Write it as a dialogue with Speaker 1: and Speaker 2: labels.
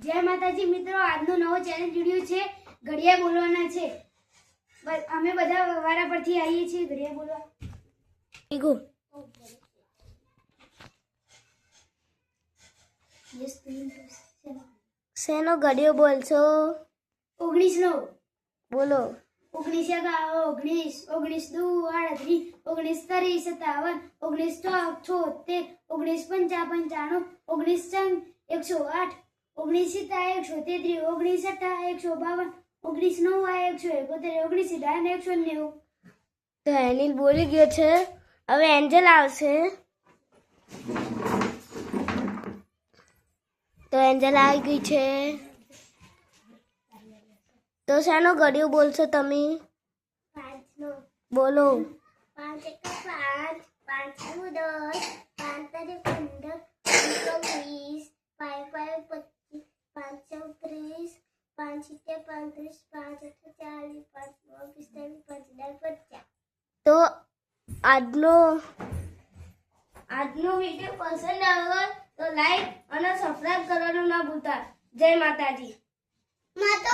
Speaker 1: જય માતાજી મિત્રો, આજનો નવો ચેલેન્જ વિડિયો છે ઘડિયા બોલવાના છે। અમે બધા વારા પરથી આવીએ છીએ ઘડિયા બોલવા।
Speaker 2: ઈગો શેનો ઘડિયો બોલશો?
Speaker 1: 19 નો
Speaker 2: બોલો।
Speaker 1: 19 ગાઓ 19 19 દુ 38 19 તરી 57 19 ચોક 76 19 પંચા 95 19 ચંગ 108 19 સીતા 133 19 સટ્ટા 152 19 નવા 171 19 ડાયન 190।
Speaker 2: તો એનિલ બોલી ગયો છે, હવે એન્જલ આવશે। તો એન્જલ આવી ગઈ છે। તો શાનો ઘડિયો બોલશો તમે?
Speaker 1: 5 નો
Speaker 2: બોલો।
Speaker 1: 5 1 5 5 2 10 5 3 15 20 5 5 25 5 30 5 35 5 40 5 45
Speaker 2: તો આજનો વિડીયો પસંદ આવ્યો તો લાઈક અને સબસ્ક્રાઇબ કરવાનું ના ભૂલતા। જય માતાજી।
Speaker 1: માં તો